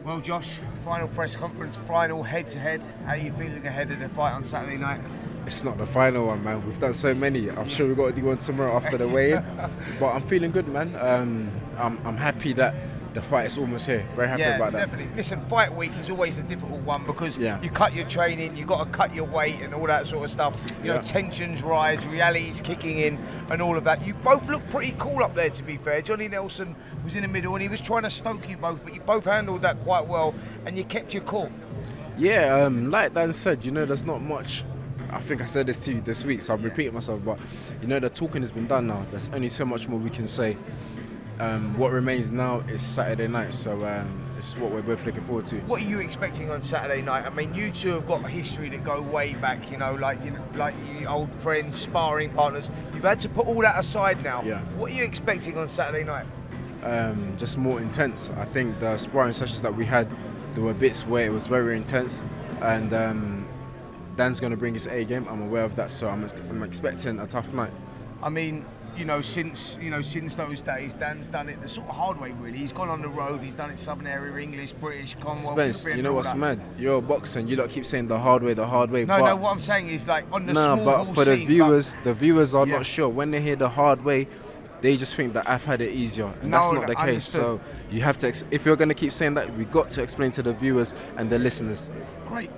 Well, Josh, final press conference, final head-to-head. How are you feeling ahead of the fight on Saturday night? It's not the final one, man. We've done so many. I'm sure we've got to do one tomorrow after the weigh-in. But I'm feeling good, man. I'm happy that the fight is almost here. Very happy about that. Definitely. Listen, fight week is always a difficult one because Yeah. you cut your training, you got to cut your weight and all that sort of stuff. You know, tensions rise, reality's kicking in and all of that. You both look pretty cool up there, to be fair. Johnny Nelson was in the middle and he was trying to stoke you both, but you both handled that quite well and you kept your cool. Yeah, like Dan said, you know, there's not much. I think I said this to you this week, so I'm repeating myself, but you know, the talking has been done now. There's only so much more we can say. What remains now is Saturday night, so it's what we're both looking forward to. What are you expecting on Saturday night? I mean, you two have got a history that go way back, like your old friends, sparring partners. You've had to put all that aside now. Yeah. What are you expecting on Saturday night? Just more intense. I think the sparring sessions that we had, there were bits where it was very intense, and Dan's going to bring his A game. I'm aware of that, so I'm expecting a tough night. I mean, since those days, Dan's done it the sort of hard way, really. He's gone on the road, he's done it Southern Area, English, British, Commonwealth. Spence, you know what's mad? You're a boxer and you lot keep saying the hard way. No, what I'm saying is like on the small but for the scene, viewers are not sure. When they hear the hard way, they just think that I've had it easier, and that's not the case. Understood. So you have to, if you're going to keep saying that, we got to explain to the viewers and the listeners.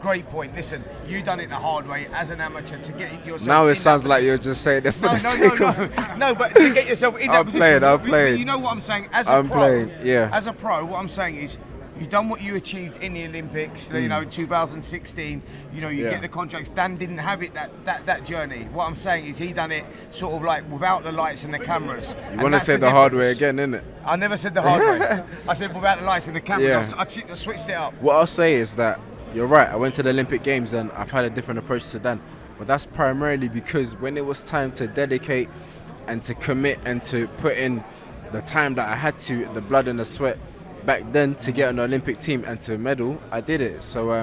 Great point. Listen, you done it the hard way as an amateur to get yourself. Now it sounds like you're just saying it for the sake of. No, but to get yourself in that position. I'm playing. You know what I'm saying? As a pro, what I'm saying is, you've done what you achieved in the Olympics, in 2016. You get the contracts. Dan didn't have it that journey. What I'm saying is he done it sort of like without the lights and the cameras. You want to say the hard way again, innit? I never said the hard way. I said without the lights and the cameras. Yeah. I switched it up. What I'll say is that you're right. I went to the Olympic Games and I've had a different approach to Dan. But that's primarily because when it was time to dedicate and to commit and to put in the time that I had to, the blood and the sweat, back then to get on the Olympic team and to medal, I did it. So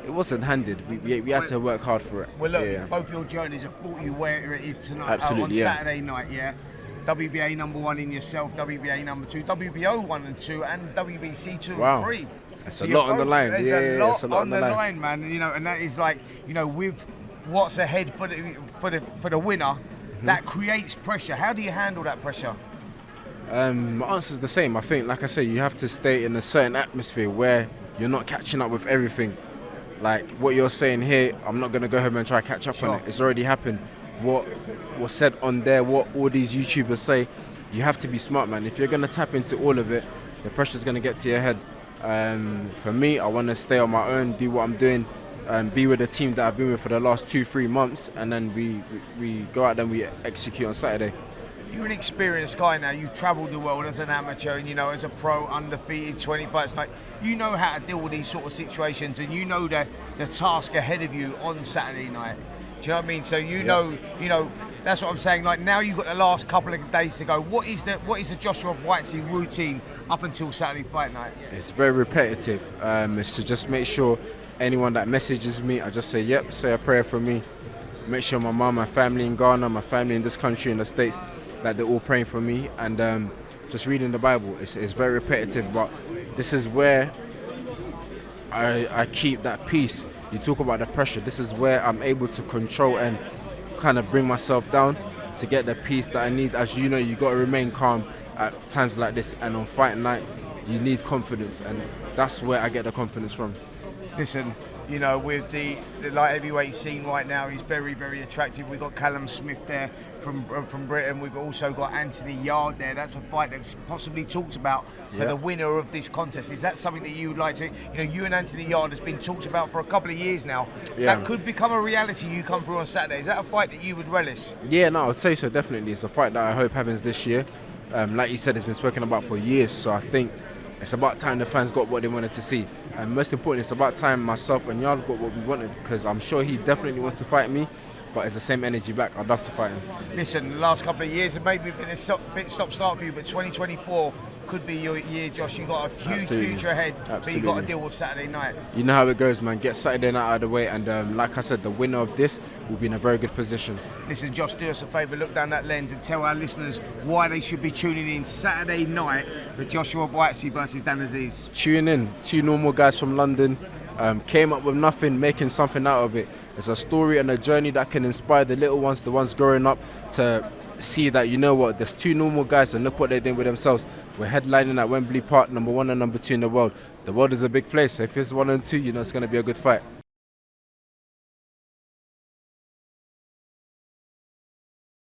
it wasn't handed. We had to work hard for it. Well, look, both your journeys have brought you where it is tonight. Absolutely, on Saturday night, WBA #1 in yourself, WBA #2, WBO 1 and 2, and WBC 2 and 3. That's a lot on the line. There's a lot on the line, man. And that is like, with what's ahead for the winner, that creates pressure. How do you handle that pressure? My answer's the same. I think, like I say, you have to stay in a certain atmosphere where you're not catching up with everything. Like what you're saying here, I'm not going to go home and try to catch up on it. It's already happened. What was said on there, what all these YouTubers say, you have to be smart, man. If you're going to tap into all of it, the pressure's going to get to your head. For me, I want to stay on my own, do what I'm doing, be with the team that I've been with for the last 2-3 months, and then we go out and we execute on Saturday. You're an experienced guy now. You've travelled the world as an amateur and, as a pro, undefeated, 20 fights. Like, you know how to deal with these sort of situations and you know the task ahead of you on Saturday night. Do you know what I mean? So you know, that's what I'm saying. Like, now you've got the last couple of days to go. What is the Joshua Buatsi routine up until Saturday fight night? It's very repetitive. It's to just make sure anyone that messages me, I just say, yep, say a prayer for me. Make sure my mom, my family in Ghana, my family in this country, in the States, that they're all praying for me, and just reading the Bible. It's very repetitive, but this is where I keep that peace. You talk about the pressure. This is where I'm able to control and kind of bring myself down to get the peace that I need. As you know, you got to remain calm at times like this, and on fight night, you need confidence, and that's where I get the confidence from. Listen, with the light heavyweight scene right now is very, very attractive. We've got Callum Smith there from Britain. We've also got Anthony Yarde there. That's a fight that's possibly talked about for the winner of this contest. Is that something that you would like to? You and Anthony Yarde has been talked about for a couple of years now. Yeah. That could become a reality. You come through on Saturday. Is that a fight that you would relish? Yeah, no, I'd say so. Definitely, it's a fight that I hope happens this year. Like you said, it's been spoken about for years. So I think it's about time the fans got what they wanted to see. And most importantly, it's about time myself and Yarde got what we wanted, because I'm sure he definitely wants to fight me, but it's the same energy back. I'd love to fight him. Listen, the last couple of years have maybe been a bit stop-start for you, but 2024, could be your year, Josh. You've got a huge Absolutely. future ahead, but Absolutely. you've got to deal with Saturday night. You know how it goes, man. Get Saturday night out of the way, and like I said, the winner of this will be in a very good position. Listen, Josh, do us a favour, look down that lens and tell our listeners why they should be tuning in Saturday night for Joshua Buatsi versus Dan Azeez. Tune in. Two normal guys from London came up with nothing, making something out of it. It's a story and a journey that can inspire the little ones, the ones growing up, to see that, you know what, there's two normal guys and look what they're doing with themselves. We're headlining at Wembley Park, #1 and #2 in the world. The world is a big place. If it's 1 and 2, you know it's going to be a good fight.